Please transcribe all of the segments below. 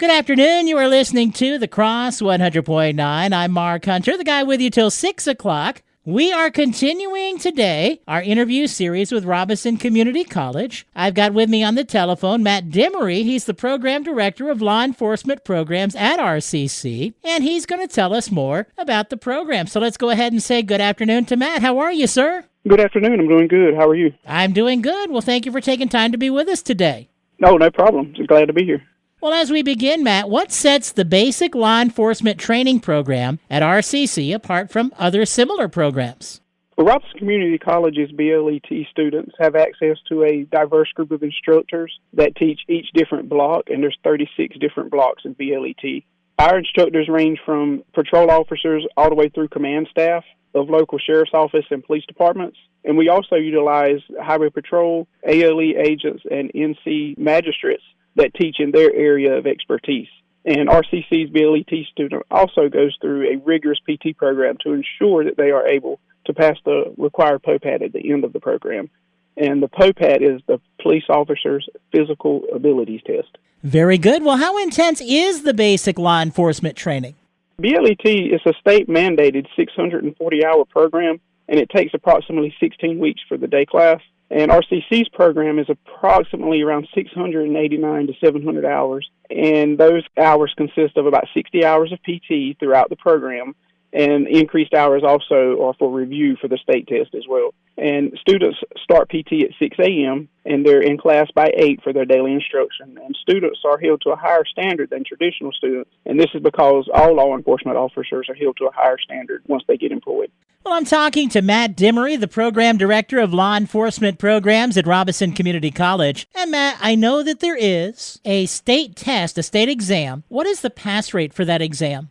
Good afternoon. You are listening to The Cross 100.9. I'm Mark Hunter, the guy with you till 6 o'clock. We are continuing today our interview series with Robinson Community College. I've got with me on the telephone Matt Dimery. He's the Program Director of Law Enforcement Programs at RCC, and he's going to tell us more about the program. So let's go ahead and say good afternoon to Matt. How are you, sir? Good afternoon. I'm doing good. How are you? I'm doing good. Well, thank you for taking time to be with us today. No problem. Just glad to be here. Well, as we begin, Matt, what sets the basic law enforcement training program at RCC apart from other similar programs? Well, Robinson Community College's BLET students have access to a diverse group of instructors that teach each different block, and there's 36 different blocks in BLET. Our instructors range from patrol officers all the way through command staff of local sheriff's office and police departments. And we also utilize highway patrol, ALE agents, and NC magistrates that teach in their area of expertise. And RCC's BLET student also goes through a rigorous PT program to ensure that they are able to pass the required POPAT at the end of the program. And the POPAT is the Police Officer's Physical Abilities Test. Very good. Well, how intense is the basic law enforcement training? BLET is a state-mandated 640-hour program, and it takes approximately 16 weeks for the day class. And RCC's program is approximately around 689 to 700 hours, and those hours consist of about 60 hours of PT throughout the program, and increased hours also are for review for the state test as well. And students start PT at 6 a.m., and they're in class by 8 for their daily instruction. And students are held to a higher standard than traditional students, and this is because all law enforcement officers are held to a higher standard once they get employed. Well, I'm talking to Matt Dimery, the Program Director of Law Enforcement Programs at Robinson Community College. And Matt, I know that there is a state test, a state exam. What is the pass rate for that exam?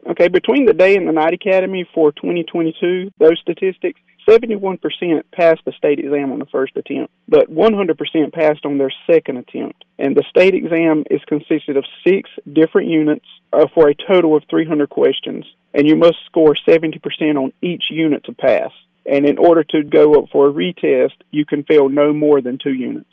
Okay, between the Day and the Night Academy for 2022, those statistics, 71% passed the state exam on the first attempt, but 100% passed on their second attempt. And the state exam is consisted of 6 different units for a total of 300 questions, and you must score 70% on each unit to pass. And in order to go up for a retest, you can fail no more than 2 units.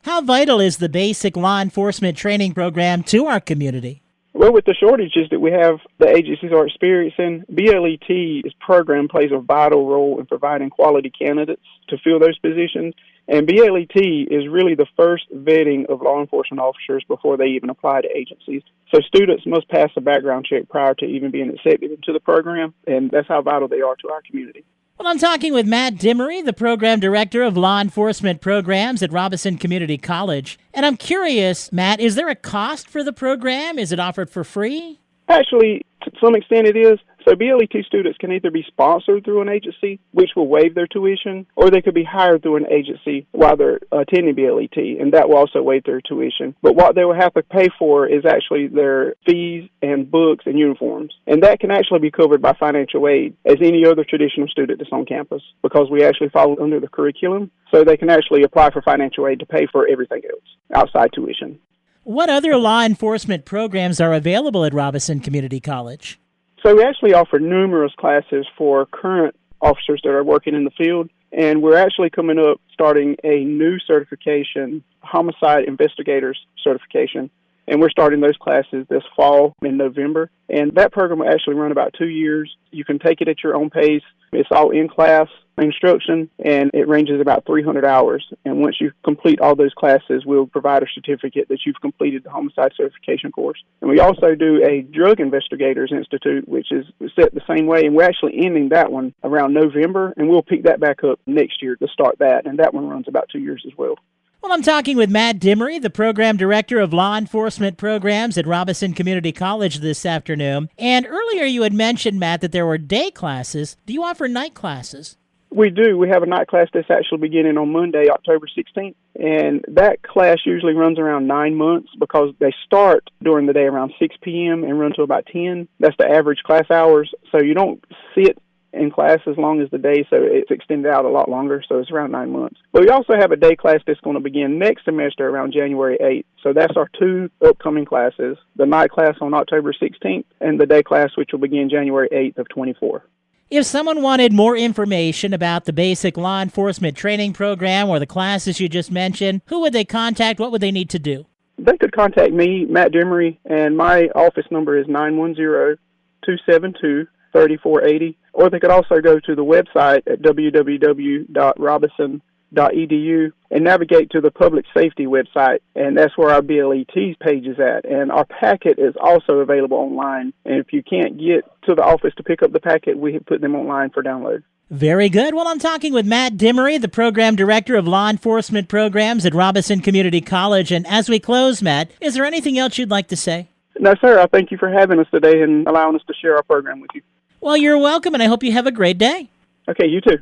How vital is the basic law enforcement training program to our community? Well, with the shortages that we have, the agencies are experiencing, BLET's program plays a vital role in providing quality candidates to fill those positions. And BLET is really the first vetting of law enforcement officers before they even apply to agencies. So students must pass a background check prior to even being accepted into the program, and that's how vital they are to our community. Well, I'm talking with Matt Dimery, the Program Director of Law Enforcement Programs at Robinson Community College. And I'm curious, Matt, is there a cost for the program? Is it offered for free? Actually, to some extent it is. So BLET students can either be sponsored through an agency, which will waive their tuition, or they could be hired through an agency while they're attending BLET, and that will also waive their tuition. But what they will have to pay for is actually their fees and books and uniforms. And that can actually be covered by financial aid as any other traditional student that's on campus, because we actually fall under the curriculum. So they can actually apply for financial aid to pay for everything else outside tuition. What other law enforcement programs are available at Robinson Community College? So we actually offer numerous classes for current officers that are working in the field, and we're actually coming up starting a new certification, homicide investigators certification, and we're starting those classes this fall in November. And that program will actually run about 2 years. You can take it at your own pace. It's all in-class instruction, and it ranges about 300 hours. And once you complete all those classes, we'll provide a certificate that you've completed the homicide certification course. And we also do a Drug Investigators Institute, which is set the same way, and we're actually ending that one around November, and we'll pick that back up next year to start that, and that one runs about 2 years as well. Well, I'm talking with Matt Dimery, the Program Director of Law Enforcement Programs at Robinson Community College this afternoon. And earlier you had mentioned, Matt, that there were day classes. Do you offer night classes? We do. We have a night class that's actually beginning on Monday, October 16th. And that class usually runs around 9 months because they start during the day around 6 p.m. and run to about 10. That's the average class hours. So you don't sit in class as long as the day, so it's extended out a lot longer, so it's around 9 months. But we also have a day class that's going to begin next semester around January 8th. So that's our 2 upcoming classes, the night class on October 16th and the day class, which will begin January 8th of 24. If someone wanted more information about the basic law enforcement training program or the classes you just mentioned, who would they contact? What would they need to do? They could contact me, Matt Dimery, and my office number is 910-272-3480. Or they could also go to the website at www.robinson.edu and navigate to the public safety website, and that's where our BLET page is at. And our packet is also available online. And if you can't get to the office to pick up the packet, we have put them online for download. Very good. Well, I'm talking with Matt Dimery, the Program Director of Law Enforcement Programs at Robinson Community College. And as we close, Matt, is there anything else you'd like to say? No, sir. I thank you for having us today and allowing us to share our program with you. Well, you're welcome, and I hope you have a great day. Okay, you too.